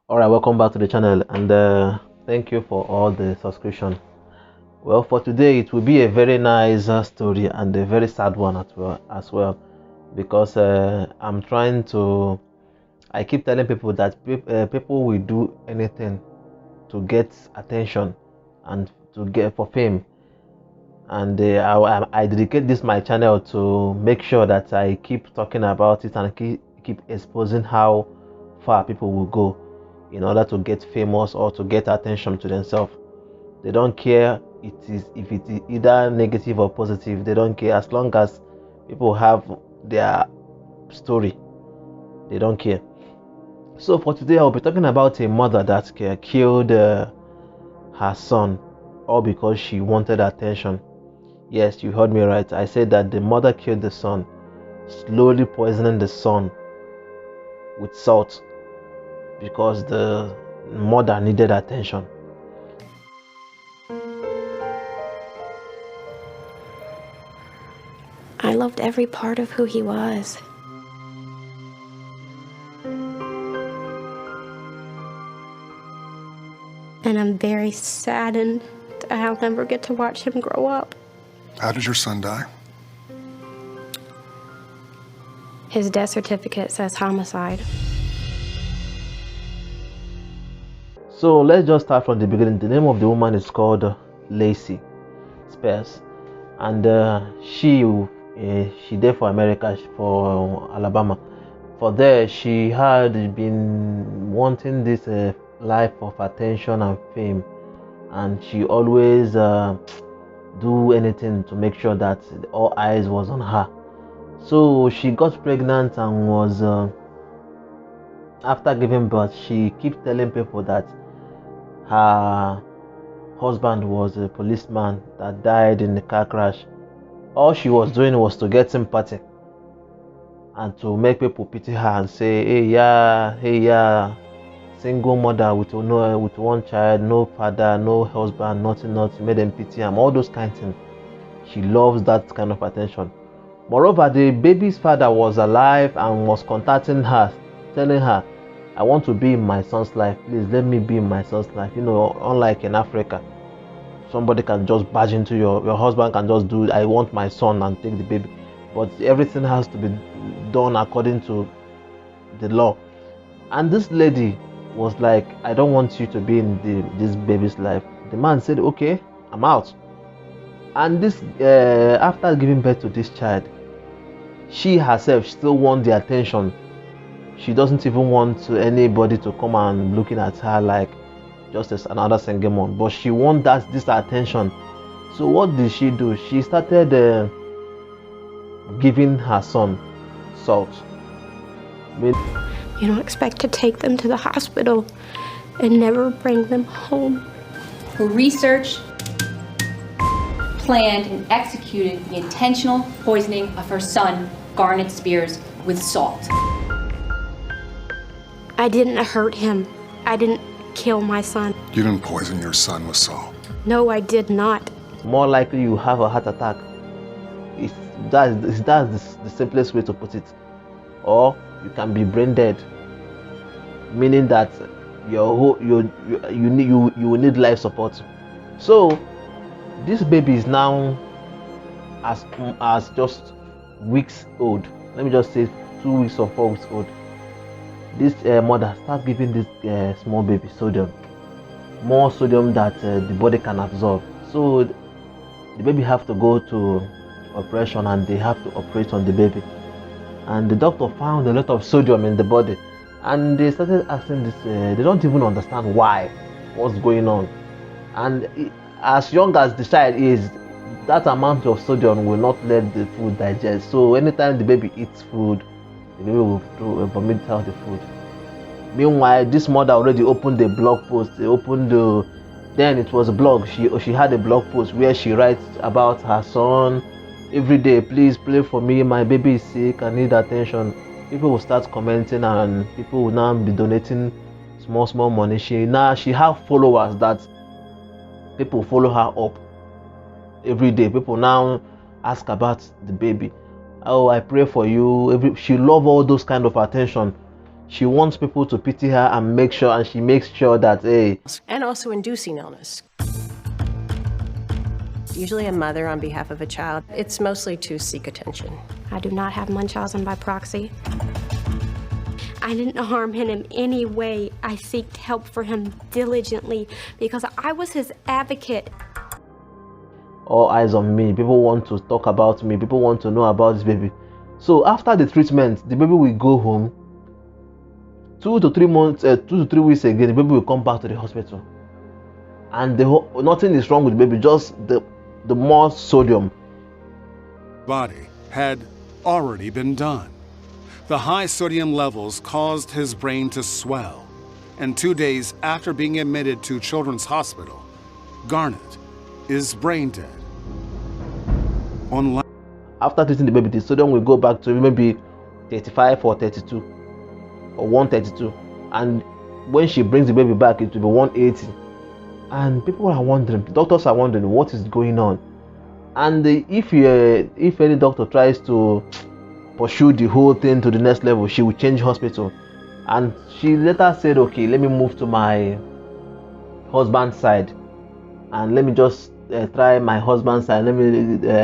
All right, welcome back to the channel, and thank you for all the subscription. Well, for today it will be a very nice story and a very sad one as well, because I'm trying to. I keep telling people that people will do anything to get attention and to get for fame, and I dedicate this my channel to make sure that I keep talking about it and keep exposing how far people will go in order to get famous or to get attention to themselves. They don't care if it is either negative or positive. They don't care as long as people have their story. They don't care. So for today, I'll be talking about a mother that killed her son, all because she wanted attention. Yes, you heard me right. I said that the mother killed the son, slowly poisoning the son with salt because the mother needed attention. I loved every part of who he was. And I'm very saddened that I'll never get to watch him grow up. How did your son die? His death certificate says homicide. So let's just start from the beginning. The name of the woman is called Lacey Spears, and she there for America, for Alabama. For there, she had been wanting this life of attention and fame, and she always do anything to make sure that all eyes was on her. So she got pregnant and was after giving birth, she keeps telling people that her husband was a policeman that died in the car crash. All she was doing was to get sympathy and to make people pity her and say, hey yeah, single mother with one child, no father, no husband, nothing, made them pity him, all those kind of things. She loves that kind of attention. Moreover, the baby's father was alive and was contacting her, telling her, I want to be in my son's life. Please let me be in my son's life. You know, unlike in Africa, somebody can just barge into your husband can just do, I want my son, and take the baby. But everything has to be done according to the law. And this lady was like, I don't want you to be in this baby's life. The man said, okay, I'm out. And this after giving birth to this child, she herself still wants the attention. She doesn't even want anybody to come and looking at her like just as another single mom, but she wants this attention. So what did she do? She started giving her son salt. You don't expect to take them to the hospital and never bring them home. Who researched, planned, and executed the intentional poisoning of her son, Garnet Spears, with salt. I didn't hurt him. I didn't kill my son. You didn't poison your son with salt. No, I did not. More likely you have a heart attack. That's the simplest way to put it. Or you can be brain dead, meaning that you will need life support. So this baby is now as just weeks old. Let me just say 2 weeks or 4 weeks old. This mother starts giving this small baby sodium, more sodium that the body can absorb. So the baby have to go to operation and they have to operate on the baby. And the doctor found a lot of sodium in the body, and they started asking this. They don't even understand what's going on. And as young as the child is, that amount of sodium will not let the food digest. So anytime the baby eats food, the baby will vomit out the food. Meanwhile, this mother already opened the blog post. Then it was a blog. She had a blog post where she writes about her son every day. Please pray for me. My baby is sick. I need attention. People will start commenting, and people will now be donating small money. She have followers that people follow her up every day. People now ask about the baby. Oh, I pray for you. She love all those kind of attention. She wants people to pity her and she makes sure that, hey. And also inducing illness. Usually a mother on behalf of a child. It's mostly to seek attention. I do not have Munchausen by proxy. I didn't harm him in any way. I sought help for him diligently because I was his advocate. All eyes on me. People want to talk about me. People want to know about this baby. So after the treatment, the baby will go home. 2 to 3 weeks again, the baby will come back to the hospital. And nothing is wrong with the baby, just the more sodium. Body had already been done. The high sodium levels caused his brain to swell. And 2 days after being admitted to Children's Hospital, Garnet is brain dead. After treating the baby, the sodium will go back to maybe 35 or 32 or 132. And when she brings the baby back, it will be 180. And people are wondering, doctors are wondering what is going on. And if any doctor tries to pursue the whole thing to the next level, she will change hospital. And she later said, okay, let me move to my husband's side, and let me just try my husband's side.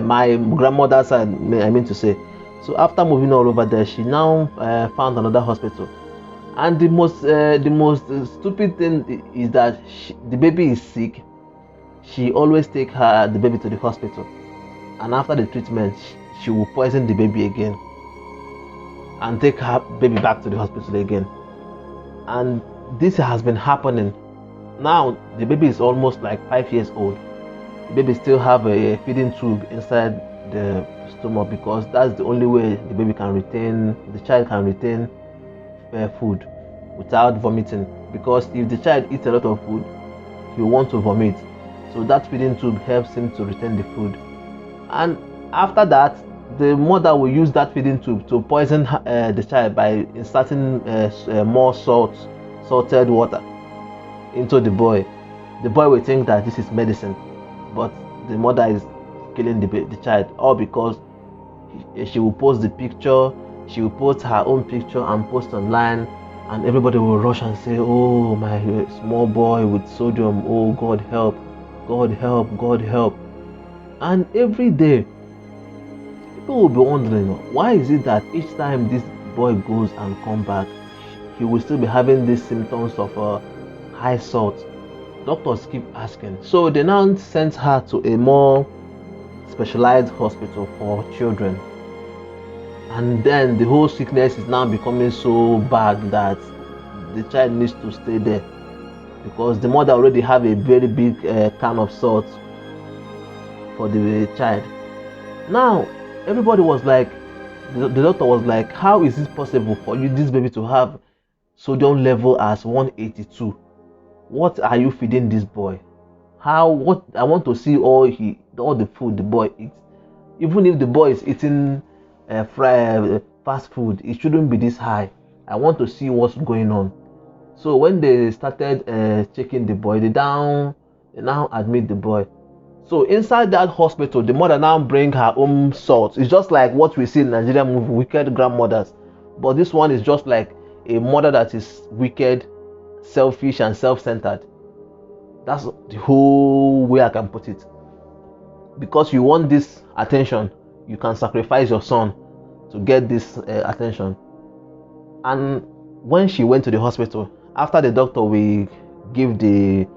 My grandmother's side, I mean to say. So after moving all over there, she now found another hospital. And the most stupid thing is that the baby is sick. She always take the baby to the hospital, and after the treatment, she will poison the baby again and take her baby back to the hospital again. And this has been happening. Now the baby is almost like 5 years old. The baby still have a feeding tube inside the stomach because that's the only way the child can retain food without vomiting. Because if the child eats a lot of food, he will want to vomit. So that feeding tube helps him to retain the food. And after that, the mother will use that feeding tube to poison the child by inserting more salted water into the boy. The boy will think that this is medicine, but the mother is killing the child, all because she will post the picture. She will post her own picture and post online, and everybody will rush and say, oh, my small boy with sodium, oh, God help, God help, God help. And every day people will be wondering, why is it that each time this boy goes and comes back, he will still be having these symptoms of high salt? Doctors keep asking. So they now sent her to a more specialized hospital for children. And then the whole sickness is now becoming so bad that the child needs to stay there because the mother already have a very big can of salt for the child. Now everybody was like, the doctor was like, how is it possible for this baby to have sodium level as 182? What are you feeding this boy? I want to see all the food the boy eats. Even if the boy is eating fast food, it shouldn't be this high. I want to see what's going on. So when they started checking the boy, they now admit the boy. So inside that hospital, the mother now bring her own salt. It's just like what we see in Nigerian movie, wicked grandmothers. But this one is just like a mother that is wicked, selfish, and self-centered. That's the whole way I can put it. Because you want this attention, you can sacrifice your son to get this attention. And when she went to the hospital, after the doctor will give the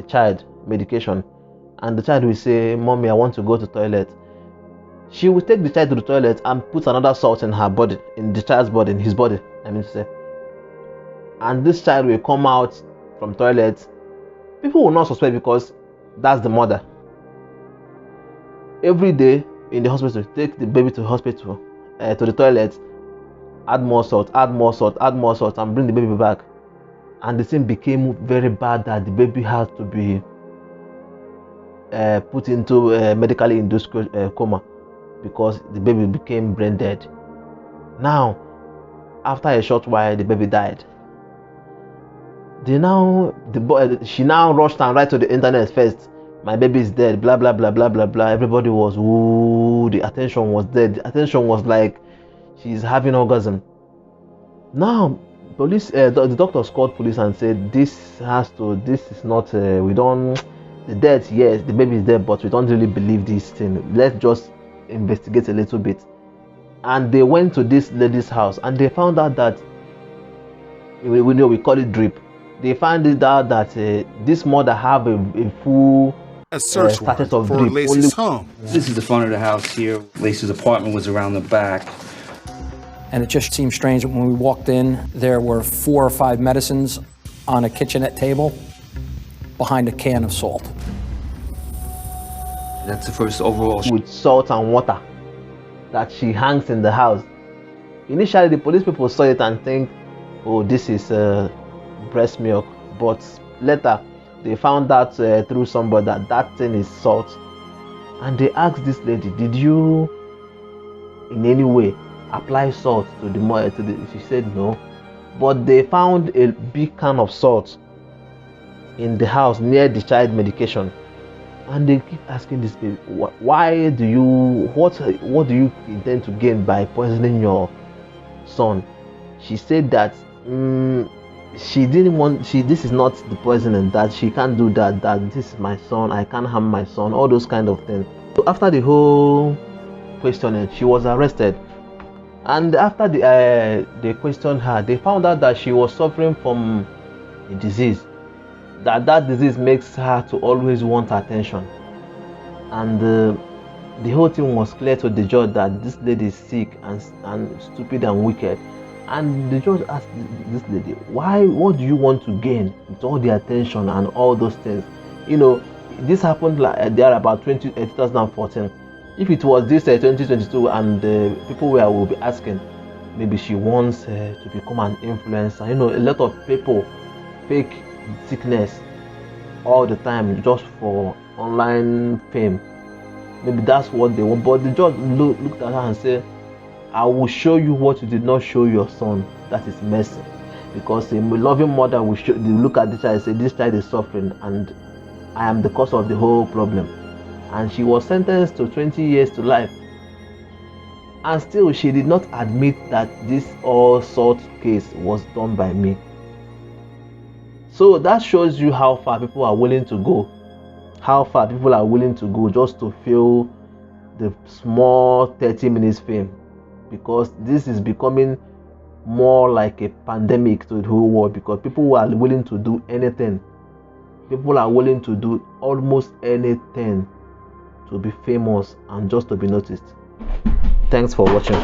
child medication, and the child will say, Mommy, I want to go to the toilet. She will take the child to the toilet and put another salt in her body, in the child's body, in his body, I mean to say. And this child will come out from toilet. People will not suspect because that's the mother. Every day in the hospital, take the baby to the hospital, to the toilet, add more salt, add more salt, add more salt, and bring the baby back. And the thing became very bad that the baby had to be put into medically induced coma because the baby became brain dead. Now, after a short while, the baby died. She now rushed and right to the internet first. My baby is dead, blah blah blah blah blah blah. Everybody was, ooh, the attention was dead. The attention was like she's having orgasm. Now police, the doctors called police and said this is not, we don't, the death, yes, the baby is dead, but we don't really believe this thing. Let's just investigate a little bit. And they went to this lady's house and they found out that, we call it drip. They found it out that this mother have a full A search status warrant of for drip. Lacey's home. This is the front of the house here. Lacey's apartment was around the back. And it just seemed strange that when we walked in, there were 4 or 5 medicines on a kitchenette table behind a can of salt. That's the first overall. With salt and water that she hangs in the house. Initially, the police people saw it and think, oh, this is breast milk. But later, they found out through somebody that thing is salt. And they asked this lady, did you in any way apply salt to the she said no. But they found a big can of salt in the house near the child medication. And they keep asking this baby, why do you, what do you intend to gain by poisoning your son? She said that she didn't want, this is not the poisoning, that she can't do that this is my son, I can't harm my son, all those kind of things. So after the whole questioning, she was arrested. And after they questioned her, they found out that she was suffering from a disease. That disease makes her to always want attention. And the whole thing was clear to the judge that this lady is sick and stupid and wicked. And the judge asked this lady, what do you want to gain with all the attention and all those things? This happened there about 2014. If it was this 2022 and people will be asking, maybe she wants to become an influencer. A lot of people fake sickness all the time just for online fame. Maybe that's what they want. But the judge looked at her and said, I will show you what you did not show your son. That is mercy. Because a loving mother will look at the child and say, this child is suffering and I am the cause of the whole problem. And she was sentenced to 20 years to life. And still she did not admit that this all sort case was done by me. So that shows you how far people are willing to go. How far people are willing to go just to feel the small 30 minutes fame. Because this is becoming more like a pandemic to the whole world, because people are willing to do anything. People are willing to do almost anything to be famous and just to be noticed. Thanks for watching.